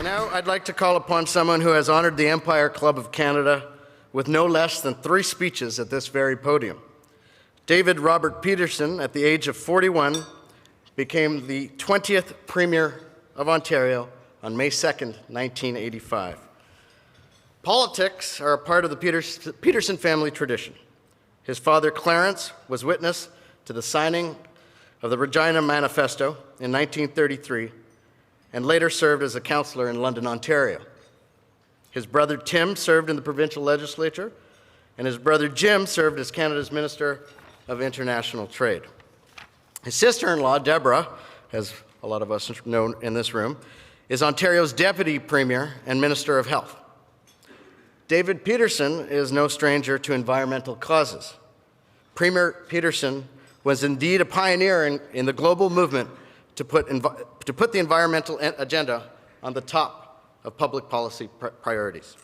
And now I'd like to call upon someone who has honored the Empire Club of Canada with no less than 3 speeches at this very podium. David Robert Peterson, at the age of 41, became the 20th Premier of Ontario on May 2nd, 1985. Politics are a part of the Peterson family tradition. His father, Clarence, was witness to the signing of the Regina Manifesto in 1933 and later served as a councillor in London, Ontario. His brother, Tim, served in the provincial legislature, and his brother, Jim, served as Canada's Minister of International Trade. His sister-in-law, Deborah, as a lot of us know in this room, is Ontario's Deputy Premier and Minister of Health. David Peterson is no stranger to environmental causes. Premier Peterson was indeed a pioneer in the global movement to put the environmental agenda on the top of public policy priorities.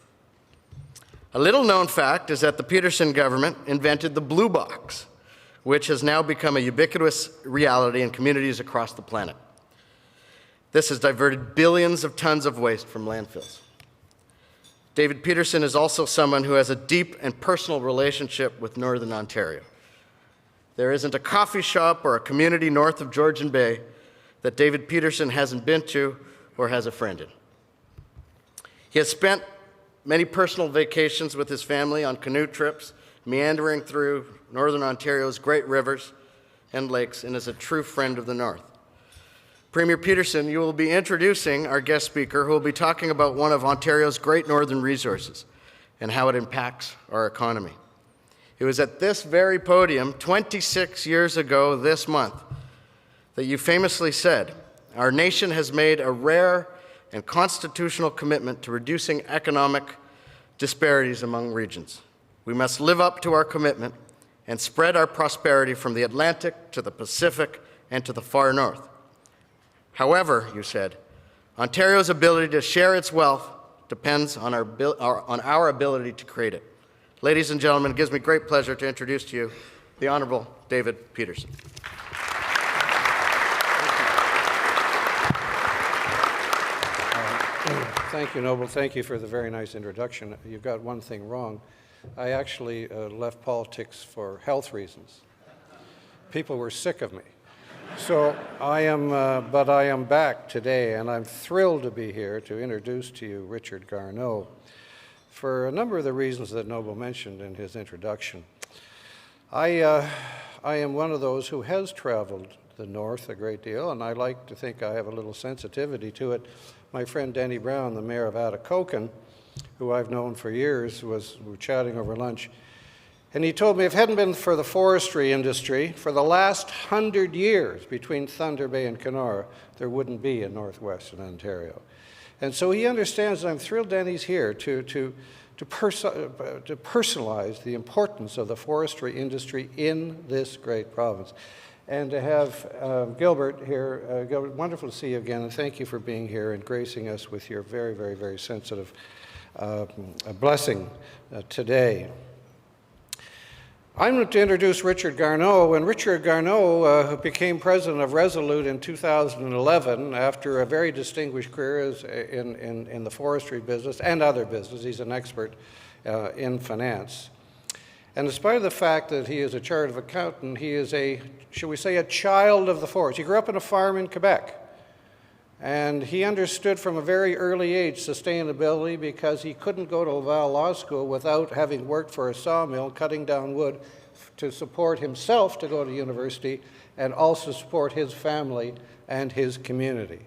A little-known fact is that the Peterson government invented the blue box, which has now become a ubiquitous reality in communities across the planet. This has diverted billions of tons of waste from landfills. David Peterson is also someone who has a deep and personal relationship with Northern Ontario. There isn't a coffee shop or a community north of Georgian Bay that David Peterson hasn't been to or has a friend in. He has spent many personal vacations with his family on canoe trips, meandering through Northern Ontario's great rivers and lakes, and is a true friend of the North. Premier Peterson, you will be introducing our guest speaker, who will be talking about one of Ontario's great northern resources and how it impacts our economy. It was at this very podium 26 years ago this month that you famously said, "Our nation has made a rare and constitutional commitment to reducing economic disparities among regions. We must live up to our commitment and spread our prosperity from the Atlantic to the Pacific and to the far north. However," you said, "Ontario's ability to share its wealth depends on our ability to create it." Ladies and gentlemen, it gives me great pleasure to introduce to you the Honourable David Peterson. Thank you, Noble. Thank you for the very nice introduction. You got one thing wrong. I actually left politics for health reasons. People were sick of me. So but I am back today, and I'm thrilled to be here to introduce to you Richard Garneau for a number of the reasons that Noble mentioned in his introduction. I am one of those who has traveled the north a great deal, and I like to think I have a little sensitivity to it. My friend Danny Brown, the mayor of Atikokan, who I've known for years, we were chatting over lunch, and he told me if it hadn't been for the forestry industry, for the last 100 years between Thunder Bay and Kenora, there wouldn't be a northwestern Ontario. And so he understands, and I'm thrilled Danny's here to personalize the importance of the forestry industry in this great province. And to have Gilbert here, Gilbert, wonderful to see you again, and thank you for being here and gracing us with your very, very, very sensitive blessing today. I'm going to introduce Richard Garneau, and Richard Garneau became president of Resolute in 2011 after a very distinguished career in the forestry business and other business. He's an expert in finance. And in spite of the fact that he is a chartered accountant, he is shall we say, a child of the forest. He grew up on a farm in Quebec. And he understood from a very early age sustainability because he couldn't go to Laval Law School without having worked for a sawmill cutting down wood to support himself to go to university and also support his family and his community.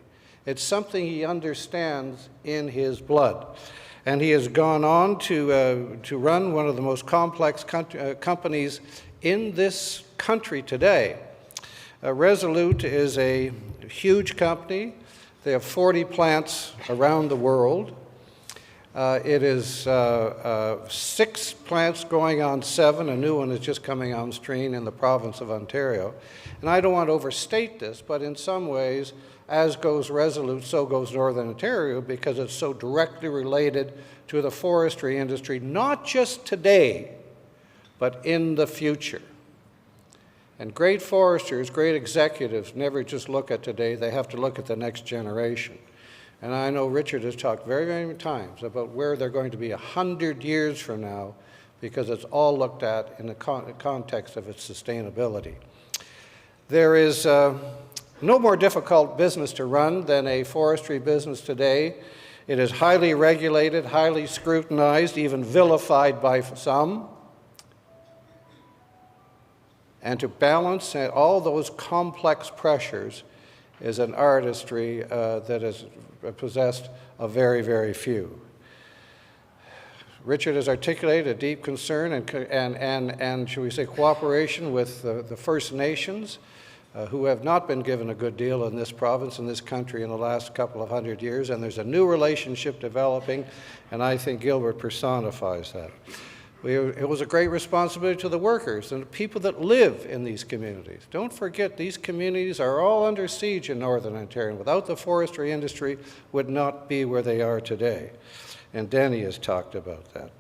It's something he understands in his blood. And he has gone on to run one of the most complex companies in this country today. Resolute is a huge company. They have 40 plants around the world. It is 6 plants going on 7. A new one is just coming on stream in the province of Ontario. And I don't want to overstate this, but in some ways, as goes Resolute, so goes Northern Ontario, because it's so directly related to the forestry industry, not just today, but in the future. And great foresters, great executives never just look at today, they have to look at the next generation. And I know Richard has talked very many times about where they're going to be 100 years from now, because it's all looked at in the context of its sustainability. There is no more difficult business to run than a forestry business today. It is highly regulated, highly scrutinized, even vilified by some. And to balance all those complex pressures is an artistry that is possessed of very, very few. Richard has articulated a deep concern and shall we say, cooperation with the First Nations, who have not been given a good deal in this province, in this country, in the last couple of 100 years, and there's a new relationship developing, and I think Gilbert personifies that. It was a great responsibility to the workers and the people that live in these communities. Don't forget, these communities are all under siege in Northern Ontario. Without the forestry industry, would not be where they are today. And Danny has talked about that.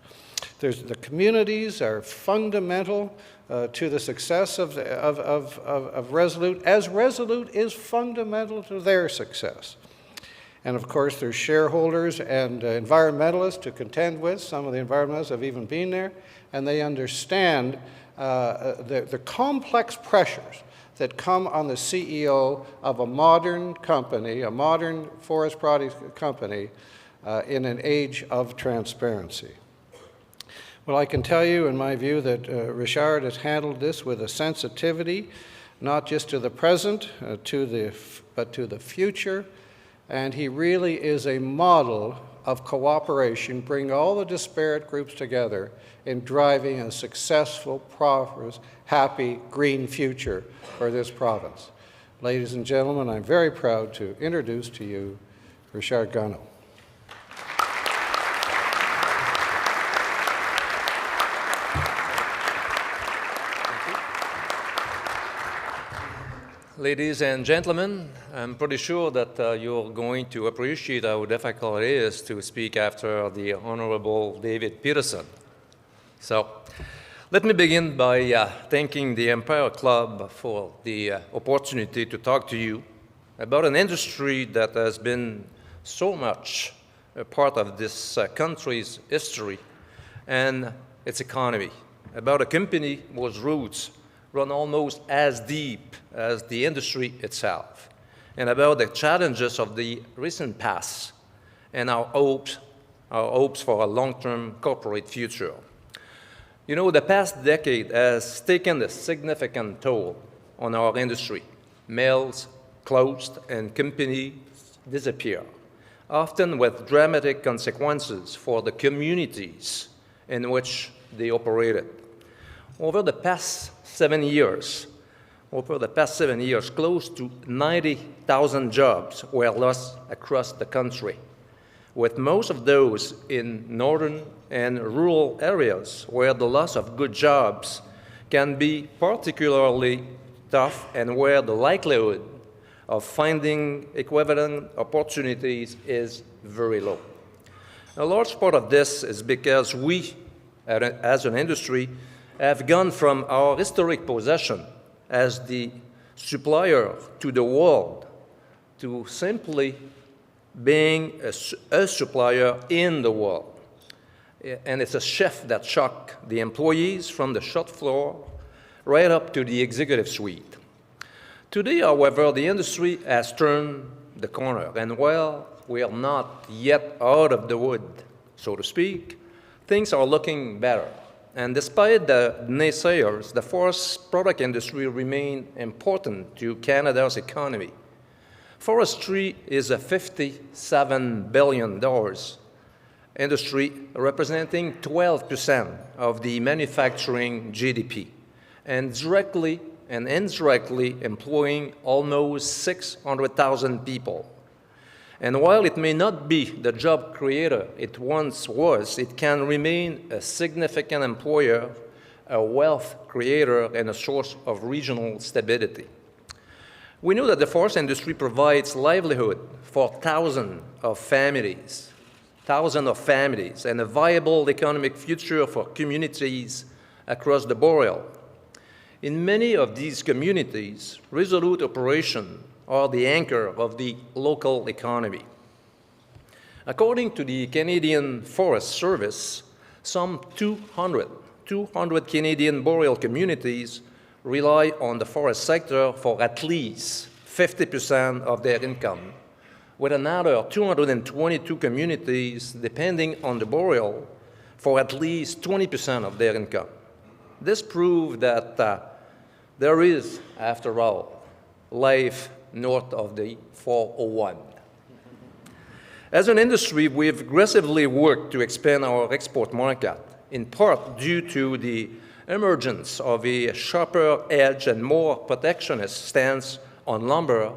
The communities are fundamental to the success of Resolute, as Resolute is fundamental to their success. And of course, there's shareholders and environmentalists to contend with. Some of the environmentalists have even been there, and they understand the complex pressures that come on the CEO of a modern company, a modern forest products company, in an age of transparency. Well, I can tell you, in my view, that Richard has handled this with a sensitivity, not just to the present, but to the future. And he really is a model of cooperation, bringing all the disparate groups together in driving a successful, prosperous, happy, green future for this province. Ladies and gentlemen, I'm very proud to introduce to you Richard Garneau. Ladies and gentlemen, I'm pretty sure that you're going to appreciate how difficult it is to speak after the Honorable David Peterson. So let me begin by thanking the Empire Club for the opportunity to talk to you about an industry that has been so much a part of this country's history and its economy, about a company whose roots run almost as deep as the industry itself, and about the challenges of the recent past and our hopes for a long-term corporate future. You know, the past decade has taken a significant toll on our industry. Mills closed and companies disappear, often with dramatic consequences for the communities in which they operated. Over the past 7 years, close to 90,000 jobs were lost across the country, with most of those in northern and rural areas where the loss of good jobs can be particularly tough and where the likelihood of finding equivalent opportunities is very low. A large part of this is because we, as an industry, have gone from our historic position as the supplier to the world to simply being a supplier in the world. And it's a shift that shocked the employees from the shop floor right up to the executive suite. Today, however, the industry has turned the corner, and while we are not yet out of the wood, so to speak, things are looking better. And despite the naysayers, the forest product industry remains important to Canada's economy. Forestry is a $57 billion industry representing 12% of the manufacturing GDP, and directly and indirectly employing almost 600,000 people. And while it may not be the job creator it once was, it can remain a significant employer, a wealth creator, and a source of regional stability. We know that the forest industry provides livelihood for thousands of families, and a viable economic future for communities across the Boreal. In many of these communities, Resolute operations are the anchor of the local economy. According to the Canadian Forest Service, some 200 Canadian boreal communities rely on the forest sector for at least 50% of their income, with another 222 communities depending on the boreal for at least 20% of their income. This proves that there is, after all, life north of the 401. As an industry, we've aggressively worked to expand our export market, in part due to the emergence of a sharper edge and more protectionist stance on lumber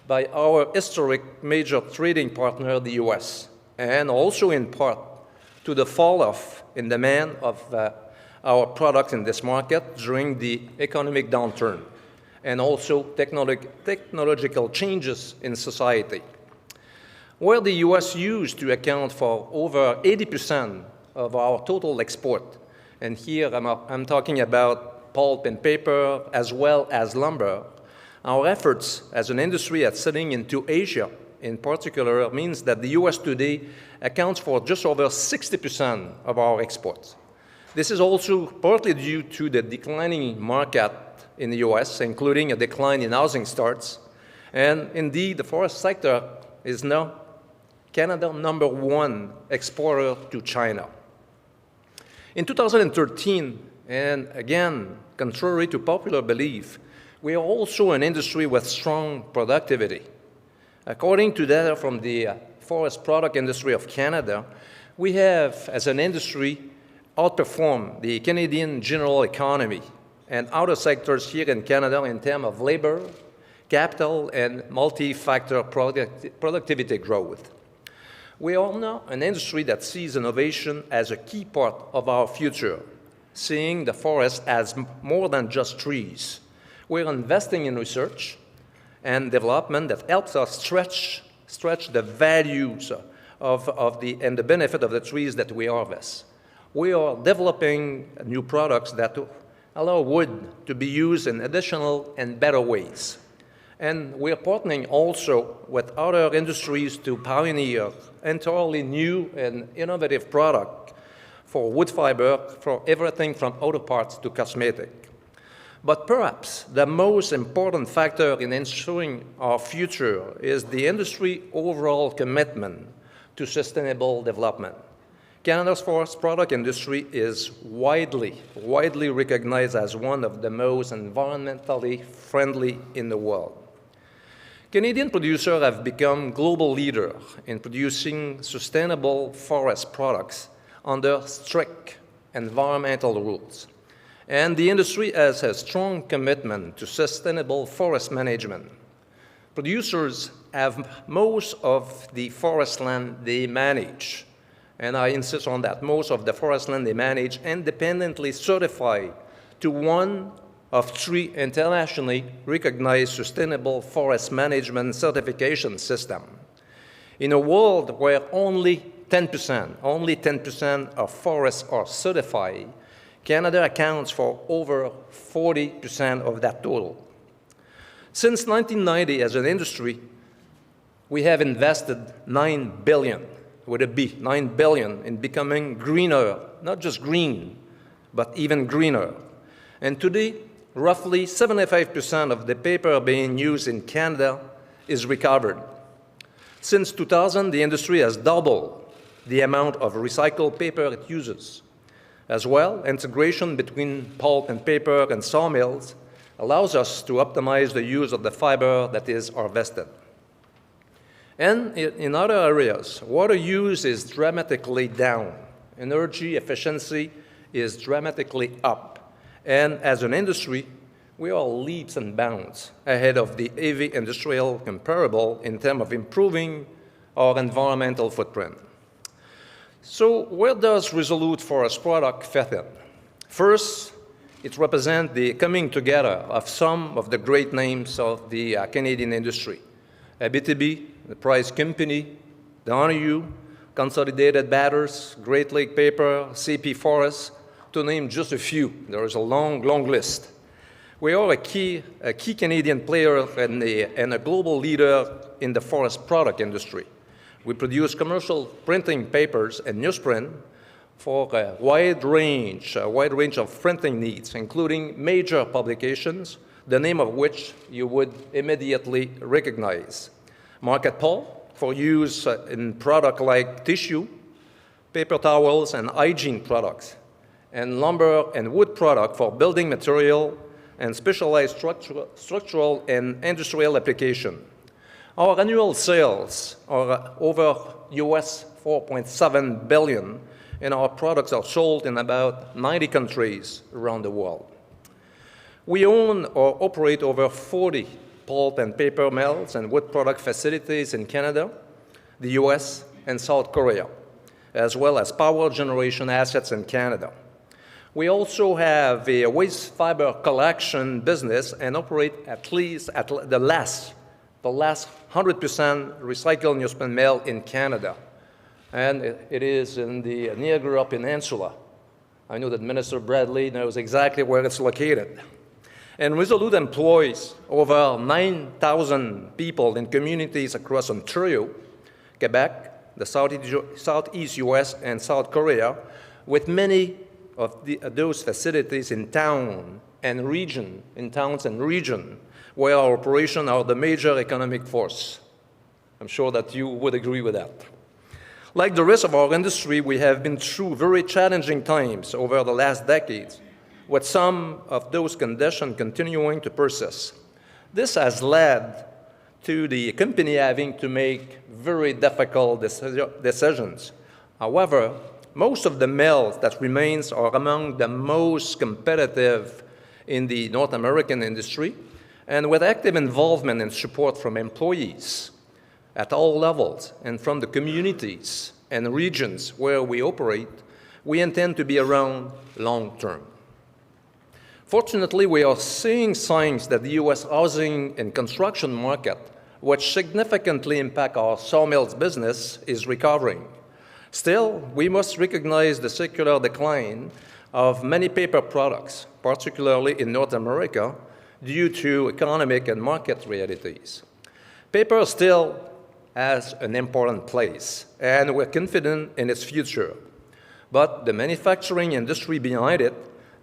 by our historic major trading partner, the US, and also in part to the fall-off in demand of our products in this market during the economic downturn, and also technological changes in society. Where the US used to account for over 80% of our total export, and here I'm talking about pulp and paper as well as lumber, our efforts as an industry at selling into Asia in particular means that the US today accounts for just over 60% of our exports. This is also partly due to the declining market in the US, including a decline in housing starts, and indeed the forest sector is now Canada's #1 exporter to China. In 2013, and again, contrary to popular belief, we are also an industry with strong productivity. According to data from the Forest Product Industry of Canada, we have, as an industry, outperformed the Canadian general economy and other sectors here in Canada in terms of labor, capital, and multi-factor productivity growth. We are now an industry that sees innovation as a key part of our future, seeing the forest as more than just trees. We're investing in research and development that helps us stretch the values and the benefit of the trees that we harvest. We are developing new products that allow wood to be used in additional and better ways. And we're partnering also with other industries to pioneer entirely new and innovative products for wood fiber, for everything from auto parts to cosmetic. But perhaps the most important factor in ensuring our future is the industry's overall commitment to sustainable development. Canada's forest product industry is widely recognized as one of the most environmentally friendly in the world. Canadian producers have become global leaders in producing sustainable forest products under strict environmental rules. And the industry has a strong commitment to sustainable forest management. Producers have most of the forest land they manage, and I insist on that, most of the forest land they manage independently certified to one of 3 internationally recognized sustainable forest management certification systems. In a world where only 10% of forests are certified, Canada accounts for over 40% of that total. Since 1990, as an industry, we have invested $9 billion, with a B, $9 billion, in becoming greener, not just green, but even greener. And today, roughly 75% of the paper being used in Canada is recovered. Since 2000, the industry has doubled the amount of recycled paper it uses. As well, integration between pulp and paper and sawmills allows us to optimize the use of the fiber that is harvested. And in other areas, water use is dramatically down. Energy efficiency is dramatically up. And as an industry, we are leaps and bounds ahead of the heavy industrial comparable in terms of improving our environmental footprint. So where does Resolute Forest Product fit in? First, it represents the coming together of some of the great names of the Canadian industry. Abitibi, the Price Company, Garneau, Consolidated Batters, Great Lake Paper, CP Forest, to name just a few. There is a long list. We are a key Canadian player and a global leader in the forest product industry. We produce commercial printing papers and newsprint for a wide range of printing needs, including major publications, the name of which you would immediately recognize. Market pulp for use in products like tissue, paper towels, and hygiene products, and lumber and wood product for building material and specialized structural and industrial application. Our annual sales are over US $4.7 billion, and our products are sold in about 90 countries around the world. We own or operate over 40 pulp and paper mills and wood product facilities in Canada, the US, and South Korea, as well as power generation assets in Canada. We also have a waste fiber collection business and operate at least at the last 100% recycled newsprint mill in Canada. And it is in the Niagara Peninsula. I know that Minister Bradley knows exactly where it's located. And Resolute employs over 9,000 people in communities across Ontario, Quebec, the Southeast US, and South Korea, with many of those facilities in towns and region, where our operations are the major economic force. I'm sure that you would agree with that. Like the rest of our industry, we have been through very challenging times over the last decades, with some of those conditions continuing to persist. This has led to the company having to make very difficult decisions. However, most of the mills that remains are among the most competitive in the North American industry, and with active involvement and support from employees at all levels and from the communities and regions where we operate, we intend to be around long term. Fortunately, we are seeing signs that the U.S. housing and construction market, which significantly impact our sawmills business, is recovering. Still, we must recognize the secular decline of many paper products, particularly in North America, due to economic and market realities. Paper still has an important place, and we're confident in its future. But the manufacturing industry behind it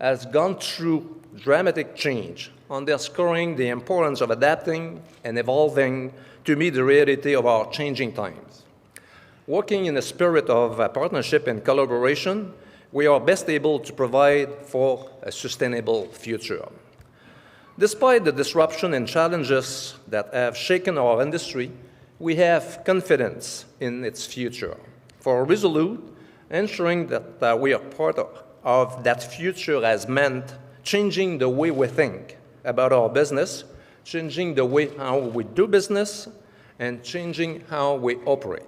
has gone through dramatic change, underscoring the importance of adapting and evolving to meet the reality of our changing times. Working in a spirit of partnership and collaboration, we are best able to provide for a sustainable future. Despite the disruption and challenges that have shaken our industry, we have confidence in its future. For Resolute, ensuring that we are part of that future has meant changing the way we think about our business, changing the way how we do business, and changing how we operate.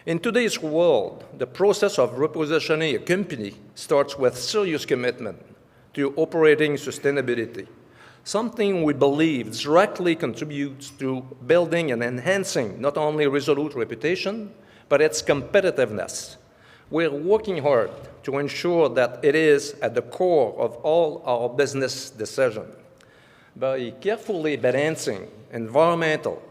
In today's world, the process of repositioning a company starts with serious commitment to operating sustainability, something we believe directly contributes to building and enhancing not only Resolute reputation, but its competitiveness. We're working hard to ensure that it is at the core of all our business decisions. By carefully balancing environmental,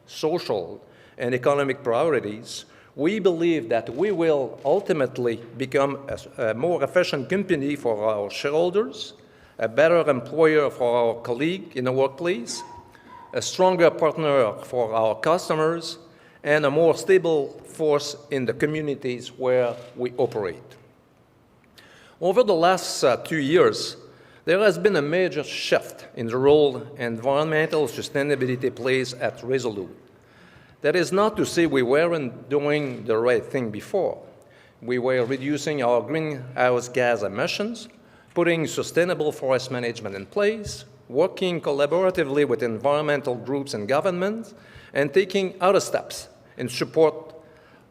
social, and economic priorities, we believe that we will ultimately become a more efficient company for our shareholders, a better employer for our colleagues in the workplace, a stronger partner for our customers, and a more stable force in the communities where we operate. Over the last 2 years, there has been a major shift in the role environmental sustainability plays at Resolute. That is not to say we weren't doing the right thing before. We were reducing our greenhouse gas emissions, putting sustainable forest management in place, working collaboratively with environmental groups and governments, and taking other steps in support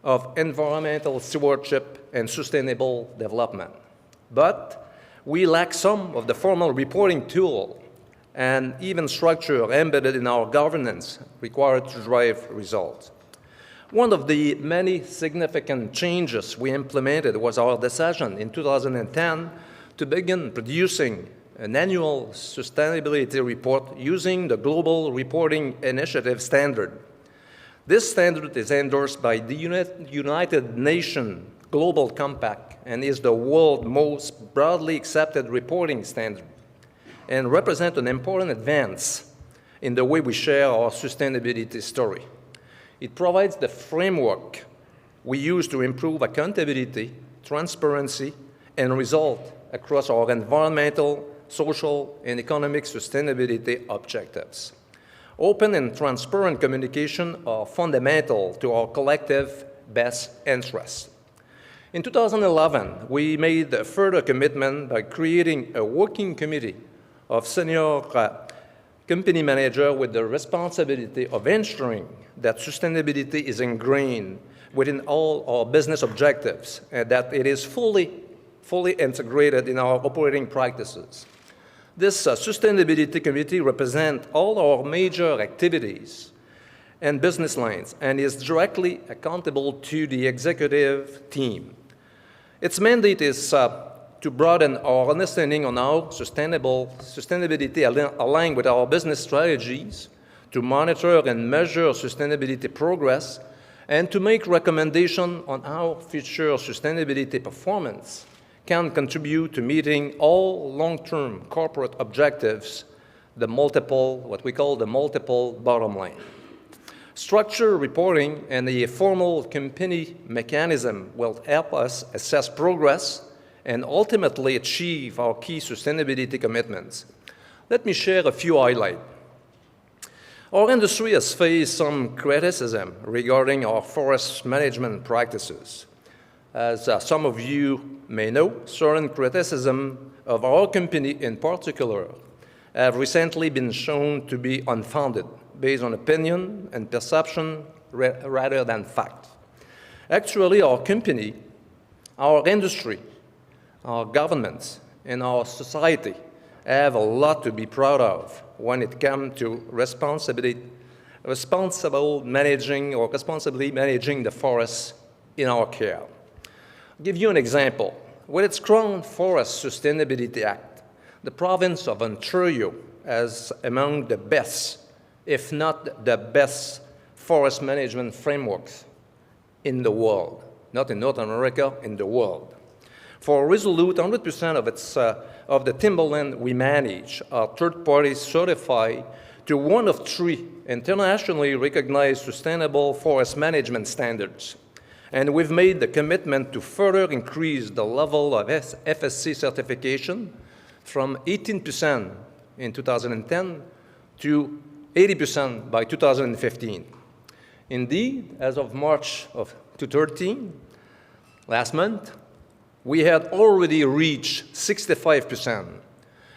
of environmental stewardship and sustainable development. But we lack some of the formal reporting tool and even structure embedded in our governance required to drive results. One of the many significant changes we implemented was our decision in 2010 to begin producing an annual sustainability report using the Global Reporting Initiative standard. This standard is endorsed by the United Nations Global Compact and is the world's most broadly accepted reporting standard and represents an important advance in the way we share our sustainability story. It provides the framework we use to improve accountability, transparency, and result across our environmental, social, and economic sustainability objectives. Open and transparent communication are fundamental to our collective best interests. In 2011, we made a further commitment by creating a working committee of senior company managers with the responsibility of ensuring that sustainability is ingrained within all our business objectives and that it is fully integrated in our operating practices. This Sustainability Committee represents all our major activities and business lines and is directly accountable to the executive team. Its mandate is to broaden our understanding on how sustainability align with our business strategies, to monitor and measure sustainability progress, and to make recommendations on how future sustainability performance can contribute to meeting all long-term corporate objectives, what we call the multiple bottom line. Structured reporting and a formal company mechanism will help us assess progress and ultimately achieve our key sustainability commitments. Let me share a few highlights. Our industry has faced some criticism regarding our forest management practices. As some of you may know, certain criticism of our company in particular have recently been shown to be unfounded, based on opinion and perception rather than fact. Actually, our company, our industry, our governments, and our society have a lot to be proud of when it comes to responsibly managing the forests in our care. I'll give you an example. With its Crown Forest Sustainability Act, the province of Ontario has among the best, if not the best, forest management frameworks in the world, not in North America, in the world. For Resolute, 100% of the timberland we manage are third-party certified to one of 3 internationally recognized sustainable forest management standards. And we've made the commitment to further increase the level of FSC certification from 18% in 2010 to 80% by 2015. Indeed, as of March of 2013, last month, we had already reached 65%.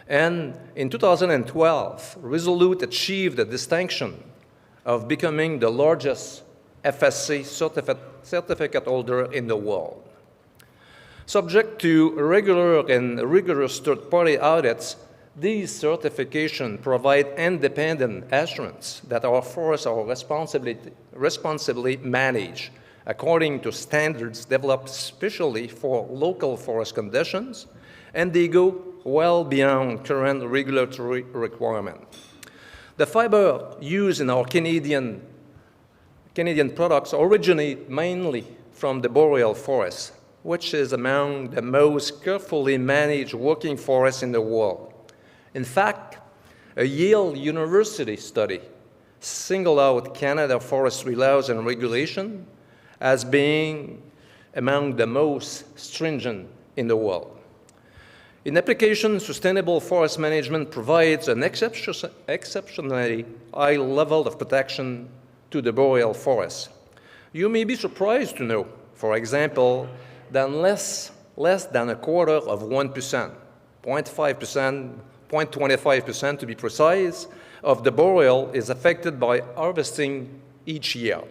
And in 2012, Resolute achieved the distinction of becoming the largest FSC certificate holder in the world. Subject to regular and rigorous third-party audits, these certifications provide independent assurance that our forests are responsibly managed according to standards developed specially for local forest conditions, and they go well beyond current regulatory requirements. The fiber used in our Canadian products originate mainly from the boreal forest, which is among the most carefully managed working forests in the world. In fact, a Yale University study singled out Canada forestry laws and regulation as being among the most stringent in the world. In application, sustainable forest management provides an exceptionally high level of protection to the boreal forest. You may be surprised to know, for example, that less than a quarter of 1%, 0.5%, 0.25% to be precise, of the boreal is affected by harvesting each year.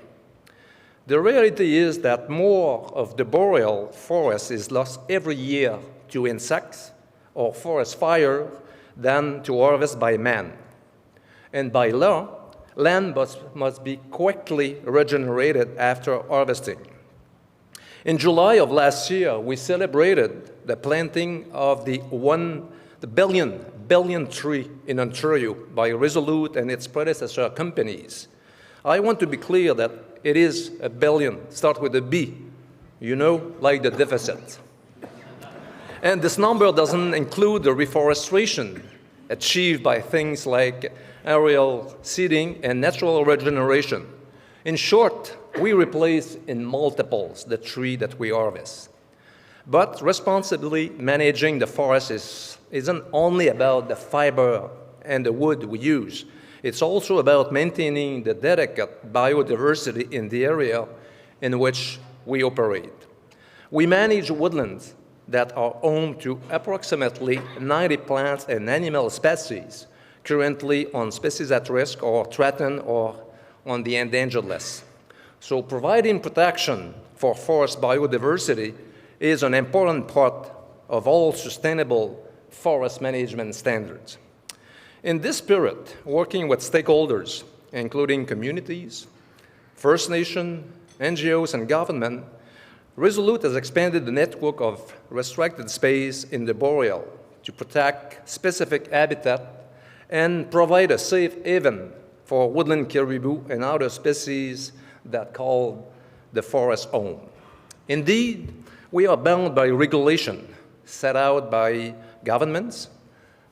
The reality is that more of the boreal forest is lost every year to insects or forest fire than to harvest by man. And by law, land must be quickly regenerated after harvesting. In July of last year, we celebrated the planting of the billion tree in Ontario by Resolute and its predecessor companies. I want to be clear that it is a billion. Start with a B, you know, like the deficit. And this number doesn't include the reforestation achieved by things like aerial seeding and natural regeneration. In short, we replace in multiples the tree that we harvest. But responsibly managing the forest isn't only about the fiber and the wood we use. It's also about maintaining the delicate biodiversity in the area in which we operate. We manage woodlands that are home to approximately 90 plants and animal species currently on species at risk or threatened or on the endangered list. So providing protection for forest biodiversity is an important part of all sustainable forest management standards. In this spirit, working with stakeholders, including communities, First Nation, NGOs, and government, Resolute has expanded the network of restricted space in the boreal to protect specific habitat and provide a safe haven for woodland caribou and other species that call the forest home. Indeed, we are bound by regulation set out by governments,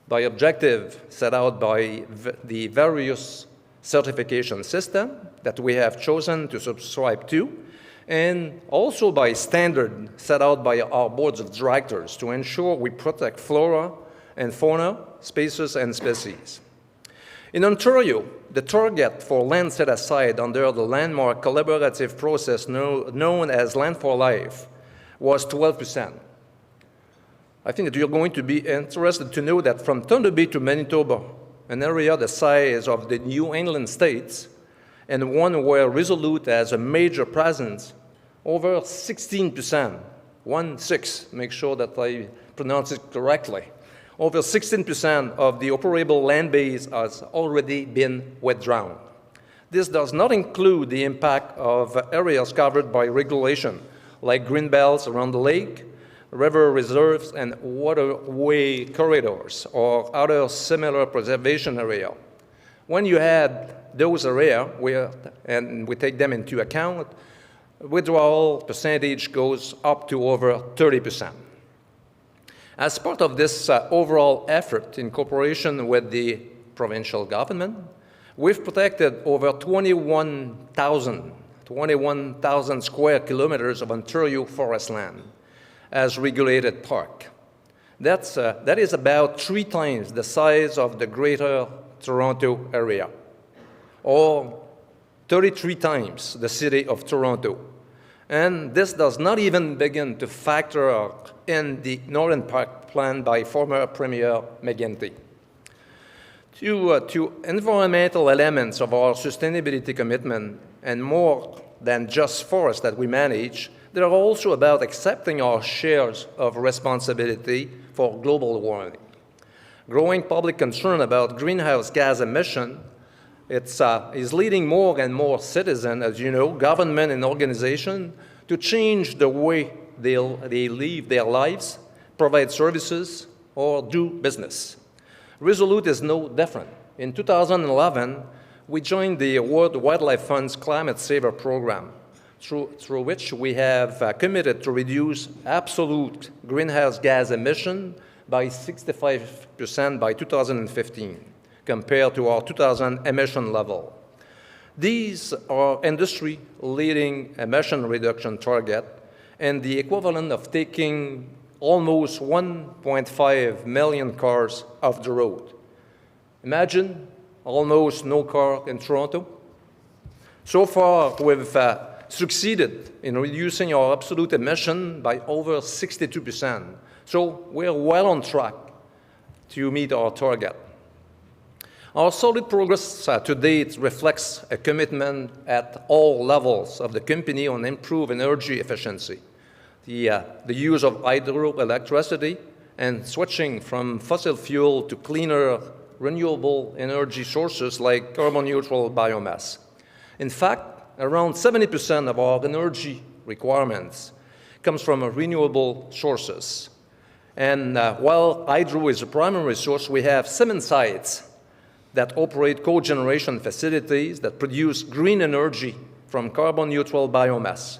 by objective set out by the various certification systems that we have chosen to subscribe to, and also by standard set out by our boards of directors to ensure we protect flora and fauna, species, and species. In Ontario, the target for land set aside under the landmark collaborative process known as Land for Life was 12%. I think that you're going to be interested to know that from Thunder Bay to Manitoba, an area the size of the New England states, and one where Resolute has a major presence, over 16%, 1/6, make sure that I pronounce it correctly, over 16% of the operable land base has already been withdrawn. This does not include the impact of areas covered by regulation, like green belts around the lake, river reserves, and waterway corridors, or other similar preservation areas. When you add those areas, and we take them into account, withdrawal percentage goes up to over 30%. As part of this overall effort in cooperation with the provincial government, we've protected over 21,000 square kilometers of Ontario forest land as regulated park. That is about 3 times the size of the Greater Toronto area, or 33 times the city of Toronto. And this does not even begin to factor in the Northern Park plan by former Premier McGuinty. To environmental elements of our sustainability commitment, and more than just forests that we manage, they are also about accepting our shares of responsibility for global warming. Growing public concern about greenhouse gas emission is leading more and more citizens, as you know, government and organizations, to change the way they live their lives, provide services, or do business. Resolute is no different. In 2011, we joined the World Wildlife Fund's Climate Saver program, through which we have committed to reduce absolute greenhouse gas emission by 65% by 2015, compared to our 2000 emission level. These are industry-leading emission reduction target and the equivalent of taking almost 1.5 million cars off the road. Imagine almost no car in Toronto. So far, we've succeeded in reducing our absolute emission by over 62%. So we're well on track to meet our target. Our solid progress to date reflects a commitment at all levels of the company on improved energy efficiency, the use of hydroelectricity, and switching from fossil fuel to cleaner, renewable energy sources like carbon-neutral biomass. In fact, around 70% of our energy requirements comes from renewable sources. And while hydro is a primary source, we have 7 sites that operate cogeneration facilities that produce green energy from carbon-neutral biomass.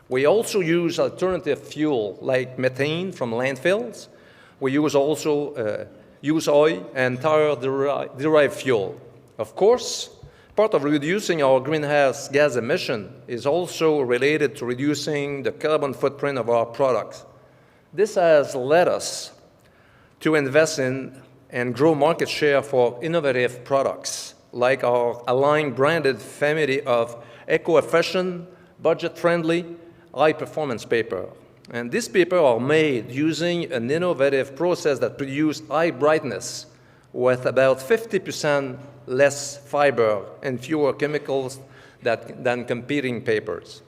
We also use alternative fuel like methane from landfills. We use also use oil and tire-derived fuel. Of course, part of reducing our greenhouse gas emission is also related to reducing the carbon footprint of our products. This has led us to invest in and grow market share for innovative products, like our Align branded family of eco-efficient, budget-friendly, high-performance paper. And these papers are made using an innovative process that produces high brightness with about 50% less fiber and fewer chemicals than competing papers.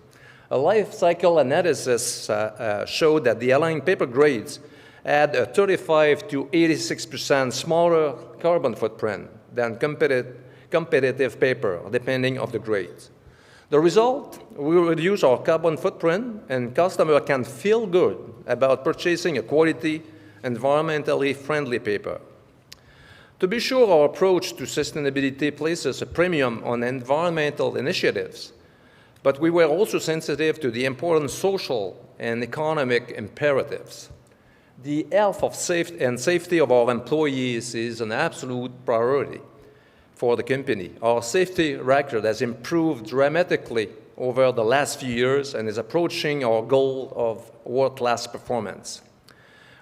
A life cycle analysis showed that the Align paper grades had a 35 to 86% smaller carbon footprint than competitive paper, depending on the grades. The result, we reduce our carbon footprint, and customers can feel good about purchasing a quality, environmentally friendly paper. To be sure, our approach to sustainability places a premium on environmental initiatives, but we were also sensitive to the important social and economic imperatives. The health and safety of our employees is an absolute priority for the company. Our safety record has improved dramatically over the last few years and is approaching our goal of world-class performance.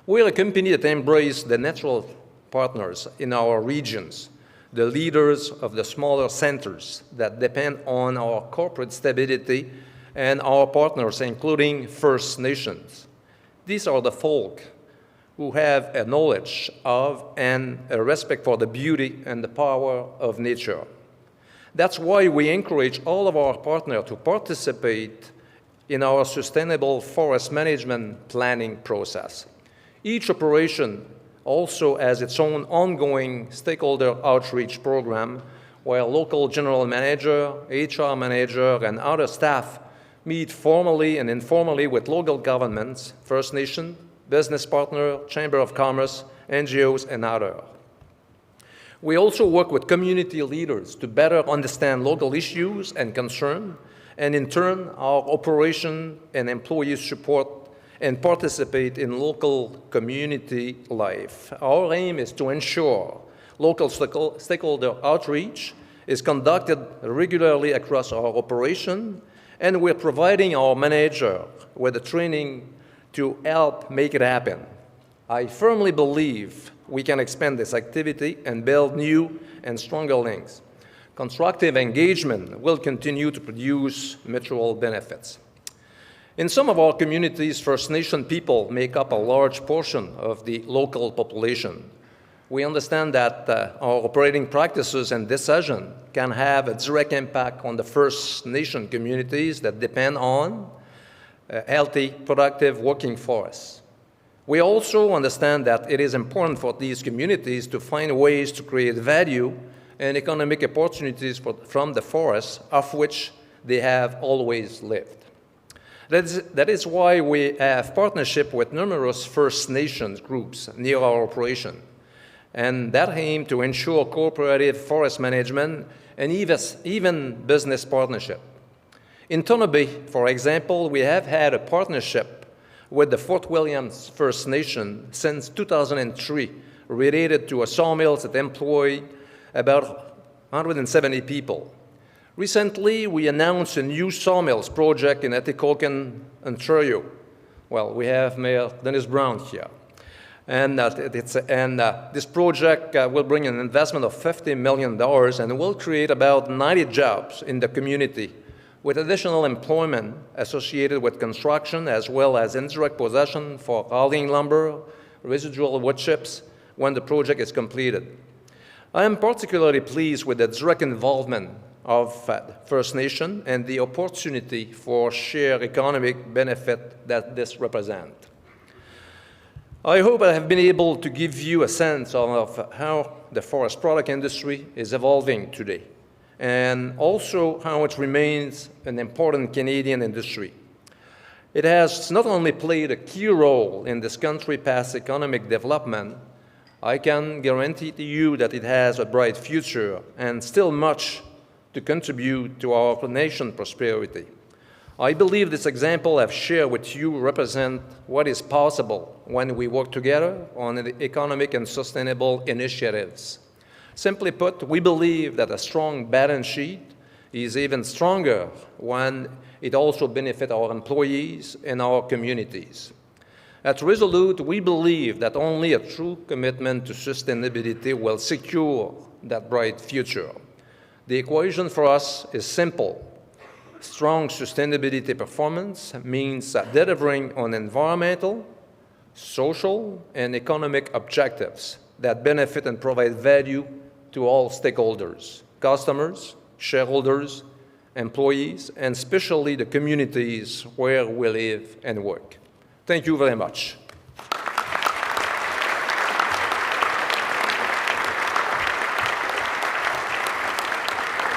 We're a company that embraces the natural partners in our regions, the leaders of the smaller centers that depend on our corporate stability, and our partners, including First Nations. These are the folk who have a knowledge of and a respect for the beauty and the power of nature. That's why we encourage all of our partners to participate in our sustainable forest management planning process. Each operation also has its own ongoing stakeholder outreach program where local general manager, HR manager, and other staff meet formally and informally with local governments, First Nation, business partner, Chamber of Commerce, NGOs, and others. We also work with community leaders to better understand local issues and concerns, and in turn, our operation and employees support and participate in local community life. Our aim is to ensure local stakeholder outreach is conducted regularly across our operation, and we're providing our manager with the training to help make it happen. I firmly believe we can expand this activity and build new and stronger links. Constructive engagement will continue to produce mutual benefits. In some of our communities, First Nation people make up a large portion of the local population. We understand that our operating practices and decisions can have a direct impact on the First Nation communities that depend on healthy, productive working forests. We also understand that it is important for these communities to find ways to create value and economic opportunities from the forests of which they have always lived. That is why we have partnership with numerous First Nations groups near our operation, and that aim to ensure cooperative forest management and even business partnership. In Tonabe, for example, we have had a partnership with the Fort Williams First Nation since 2003 related to a sawmill that employed about 170 people. Recently, we announced a new sawmills project in Atikokan, Ontario. Well, we have Mayor Dennis Brown here. And this project will bring an investment of $50 million and will create about 90 jobs in the community, with additional employment associated with construction as well as indirect possession for hauling lumber, residual wood chips when the project is completed. I am particularly pleased with the direct involvement of First Nation and the opportunity for shared economic benefit that this represents. I hope I have been able to give you a sense of how the forest product industry is evolving today, and also how it remains an important Canadian industry. It has not only played a key role in this country's past economic development, I can guarantee to you that it has a bright future and still much to contribute to our nation's prosperity. I believe this example I've shared with you represent what is possible when we work together on economic and sustainable initiatives. Simply put, we believe that a strong balance sheet is even stronger when it also benefits our employees and our communities. At Resolute, we believe that only a true commitment to sustainability will secure that bright future. The equation for us is simple. Strong sustainability performance means delivering on environmental, social, and economic objectives that benefit and provide value to all stakeholders, customers, shareholders, employees, and especially the communities where we live and work. Thank you very much.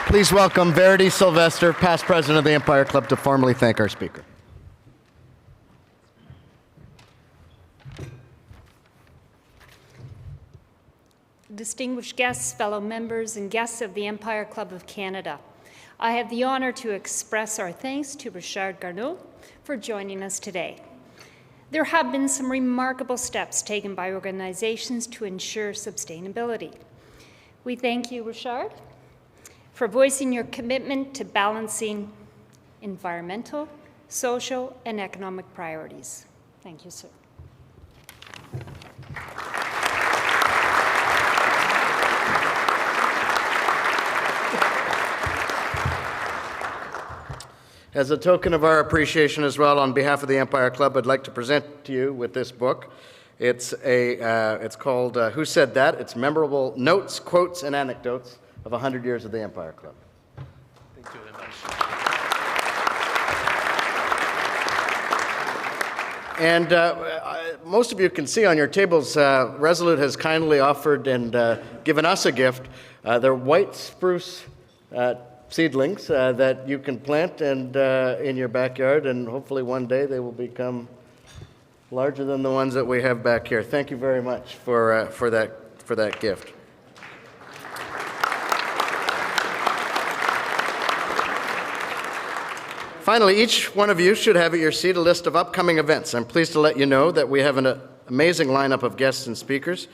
Please welcome Verity Sylvester, past president of the Empire Club, to formally thank our speaker. Distinguished guests, fellow members, and guests of the Empire Club of Canada, I have the honor to express our thanks to Richard Garneau for joining us today. There have been some remarkable steps taken by organizations to ensure sustainability. We thank you, Richard, for voicing your commitment to balancing environmental, social, and economic priorities. Thank you, sir. As a token of our appreciation as well, on behalf of the Empire Club, I'd like to present to you with this book. It's called Who Said That? It's memorable notes, quotes, and anecdotes of 100 years of the Empire Club. Thank you very much. And most of you can see on your tables, Resolute has kindly offered and given us a gift. They're white spruce seedlings that you can plant and in your backyard, and hopefully one day they will become larger than the ones that we have back here. Thank you very much for that gift. Finally, each one of you should have at your seat a list of upcoming events. I'm pleased to let you know that we have an amazing lineup of guests and speakers.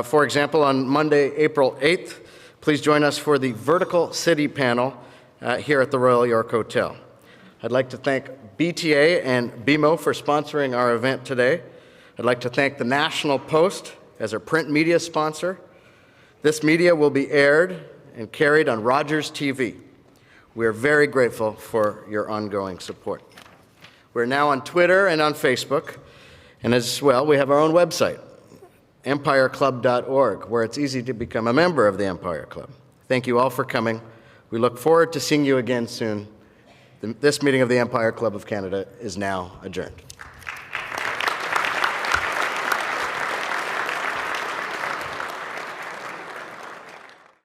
For example, on Monday, April 8th, please join us for the Vertical City panel here at the Royal York Hotel. I'd like to thank BTA and BMO for sponsoring our event today. I'd like to thank the National Post as our print media sponsor. This media will be aired and carried on Rogers TV. We are very grateful for your ongoing support. We're now on Twitter and on Facebook, and as well, we have our own website, empireclub.org, where it's easy to become a member of the Empire Club. Thank you all for coming. We look forward to seeing you again soon. This meeting of the Empire Club of Canada is now adjourned.